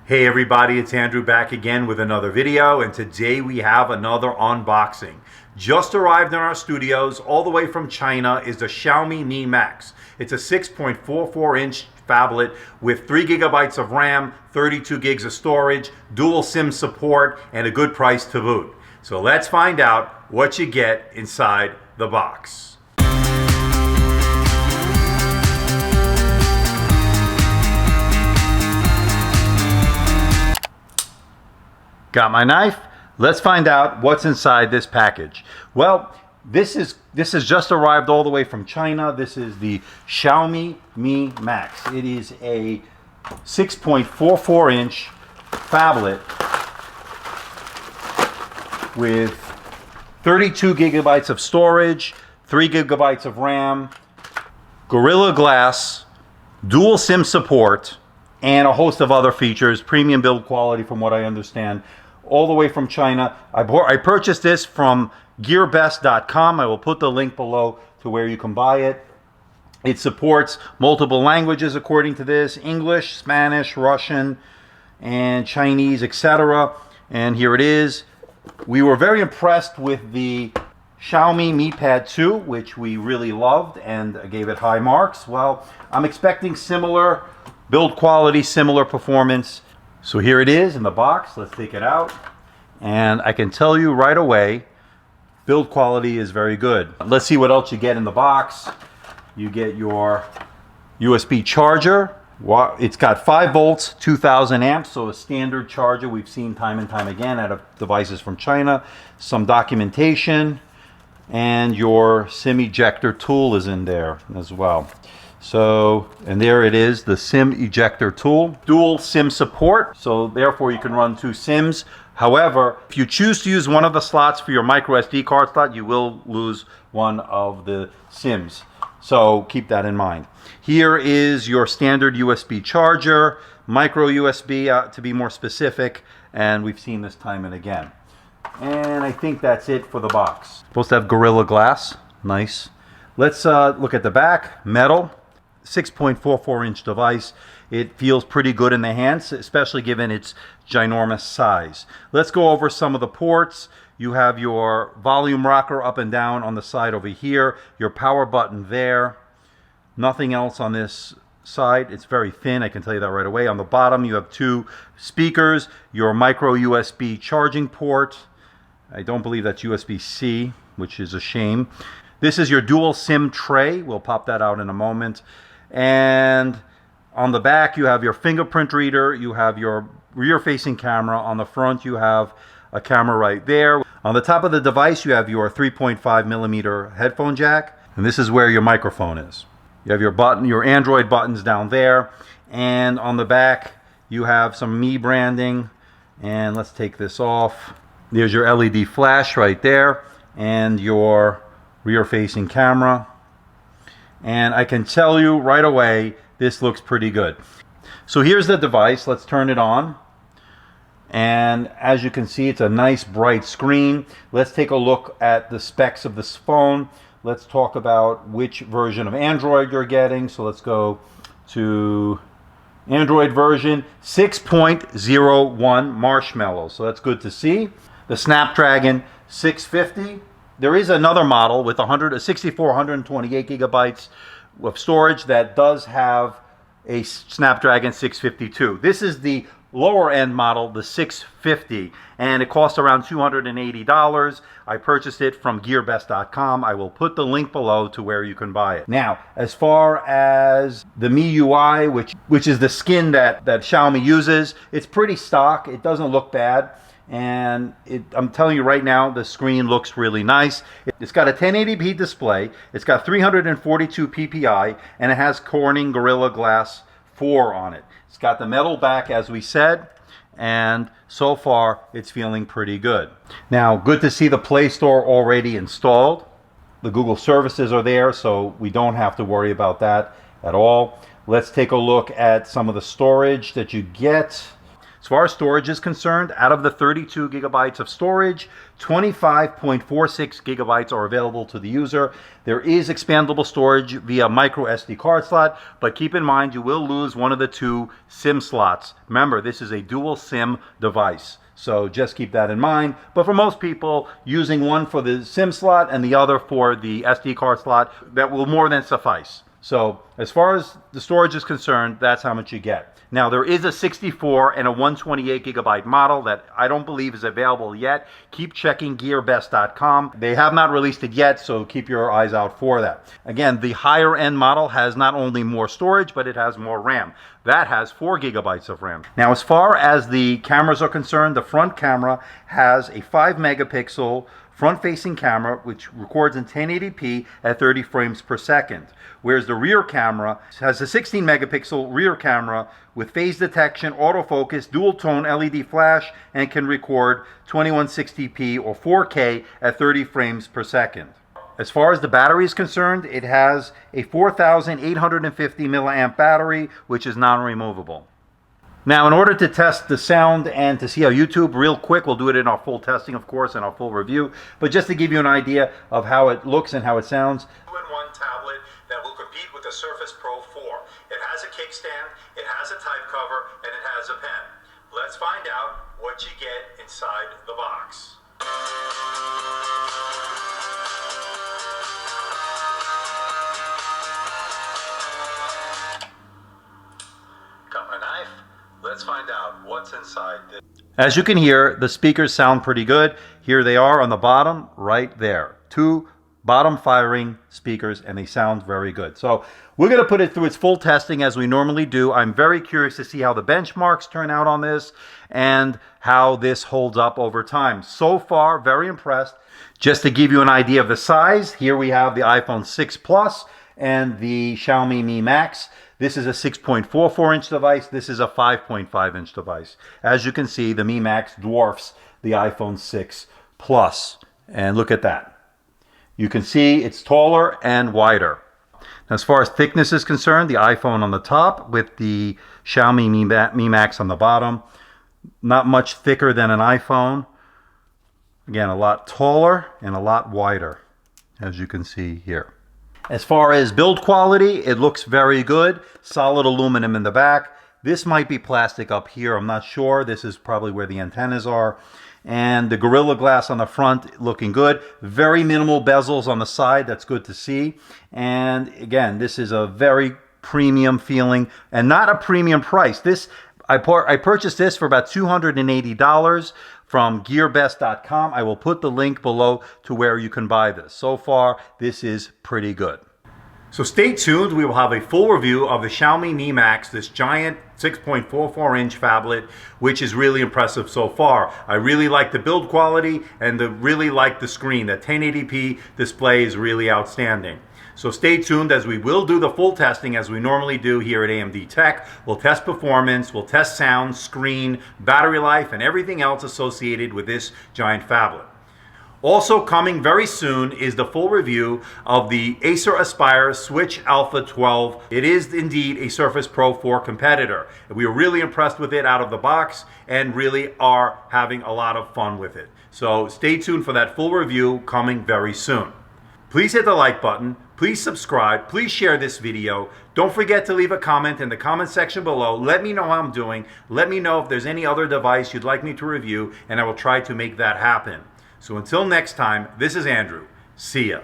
Hey everybody, it's Andrew back again with another video, and today we have another unboxing. Just arrived in our studios all the way from China is the Xiaomi Mi Max. It's a 6.44-inch phablet with 3 gigabytes of RAM, 32 gigs of storage, dual SIM support, and a good price to boot. So let's find out what you get inside the box. Got my knife. Let's find out what's inside this package. Well, this has just arrived all the way from China. This is the Xiaomi Mi Max. It is a 6.44-inch phablet with 32 gigabytes of storage, 3 gigabytes of RAM, Gorilla Glass, dual SIM support, and a host of other features. Premium build quality from what I understand. All the way from China. I purchased this from gearbest.com. I will put the link below to where you can buy it. It supports multiple languages according to this: English, Spanish, Russian, and Chinese, etc. And here it is. We were very impressed with the Xiaomi Mi Pad 2, which we really loved and gave it high marks. Well, I'm expecting similar build quality, similar performance. So here it is in the box. Let's take it out. And I can tell you right away, build quality is very good. Let's see what else you get in the box. You get your USB charger. It's got 5 volts, 2000 amps, so a standard charger we've seen time and time again out of devices from China. Some documentation, and your SIM ejector tool is in there as well. So, and there it is, the SIM ejector tool. Dual SIM support, so therefore you can run 2 SIMs. However, if you choose to use one of the slots for your micro SD card slot, you will lose one of the SIMs. So keep that in mind. Here is your standard USB charger, micro USB to be more specific, and we've seen this time and again. And I think that's it for the box. Supposed to have Gorilla Glass, nice. Let's look at the back, metal. 6.44-inch device. It feels pretty good in the hands, especially given its ginormous size. Let's go over some of the ports. You have your volume rocker up and down on the side over here, your power button there. Nothing else on this side. It's very thin, I can tell you that right away. On the bottom you have 2 speakers, your micro USB charging port. I don't believe that's USB-C, which is a shame. This is your dual SIM tray. We'll pop that out in a moment. And on the back you have your fingerprint reader, you have your rear facing camera. On the front you have a camera right there. On the top of the device you have your 3.5 millimeter headphone jack, and this is where your microphone is. You have your Android buttons down there, and on the back you have some Mi branding. And let's take this off. There's your LED flash right there, and your rear facing camera. And I can tell you right away, this looks pretty good. So here's the device. Let's turn it on. And as you can see, it's a nice bright screen. Let's take a look at the specs of this phone. Let's talk about which version of Android you're getting. So let's go to Android version 6.01 Marshmallow. So that's good to see. The Snapdragon 650. There is another model with 164, 128 gigabytes of storage that does have a Snapdragon 652. This is the lower end model, the 650, and it costs around $280. I purchased it from gearbest.com. I will put the link below to where you can buy it. Now, as far as the MIUI, which is the skin that Xiaomi uses, it's pretty stock. It doesn't look bad. And I'm telling you right now, the screen looks really nice. It's got a 1080p display, it's got 342 ppi, and it has Corning Gorilla Glass 4 on it. It's got the metal back, as we said, and so far it's feeling pretty good. Now, good to see the Play Store already installed. The Google services are there, so we don't have to worry about that at all. Let's take a look at some of the storage that you get. As far as storage is concerned, out of the 32 gigabytes of storage, 25.46 gigabytes are available to the user. There is expandable storage via micro SD card slot, but keep in mind you will lose one of the two SIM slots. Remember, this is a dual SIM device, so just keep that in mind. But for most people, using one for the SIM slot and the other for the SD card slot, that will more than suffice. So as far as the storage is concerned, that's how much you get. Now, there is a 64 and a 128 gigabyte model that I don't believe is available yet. Keep checking gearbest.com. They have not released it yet, so keep your eyes out for that. Again, the higher end model has not only more storage, but it has more RAM. That has 4 gigabytes of RAM. Now, as far as the cameras are concerned, the front camera has a 5 megapixel front-facing camera which records in 1080p at 30 frames per second, whereas the rear camera has a 16 megapixel rear camera with phase detection, autofocus, dual-tone LED flash, and can record 2160p or 4K at 30 frames per second. As far as the battery is concerned, it has a 4,850 milliamp battery, which is non-removable. Now, in order to test the sound and to see how YouTube, real quick, we'll do it in our full testing, of course, and our full review, but just to give you an idea of how it looks and how it sounds. Two-in-one tablet that will compete with the Surface Pro 4. It has a kickstand, it has a type cover, and it has a pen. Let's find out what you get inside the box. Got my knife. Let's find out what's inside this. As you can hear, the speakers sound pretty good. Here they are on the bottom, right there. 2 bottom firing speakers, and they sound very good. So we're going to put it through its full testing as we normally do. I'm very curious to see how the benchmarks turn out on this and how this holds up over time. So far, very impressed. Just to give you an idea of the size, here we have the iPhone 6 Plus and the Xiaomi Mi Max. This is a 6.44 inch device. This is a 5.5 inch device. As you can see, the Mi Max dwarfs the iPhone 6 Plus. And look at that. You can see it's taller and wider. Now, as far as thickness is concerned, the iPhone on the top with the Xiaomi Mi Max on the bottom. Not much thicker than an iPhone. Again, a lot taller and a lot wider, as you can see here. As far as build quality, it looks very good. Solid aluminum in the back. This might be plastic up here, I'm not sure. This is probably where the antennas are. And the Gorilla Glass on the front looking good. Very minimal bezels on the side, that's good to see. And again, this is a very premium feeling and not a premium price. I purchased this for about $280 from gearbest.com. I will put the link below to where you can buy this. So far, this is pretty good. So stay tuned. We will have a full review of the Xiaomi Mi Max, this giant 6.44 inch phablet, which is really impressive so far. I really like the build quality and really like the screen. The 1080p display is really outstanding. So stay tuned as we will do the full testing as we normally do here at AMD Tech. We'll test performance, we'll test sound, screen, battery life, and everything else associated with this giant phablet. Also coming very soon is the full review of the Acer Aspire Switch Alpha 12. It is indeed a Surface Pro 4 competitor. We are really impressed with it out of the box and really are having a lot of fun with it. So stay tuned for that full review coming very soon. Please hit the like button, please subscribe, please share this video. Don't forget to leave a comment in the comment section below. Let me know how I'm doing. Let me know if there's any other device you'd like me to review, and I will try to make that happen. So until next time, this is Andrew. See ya.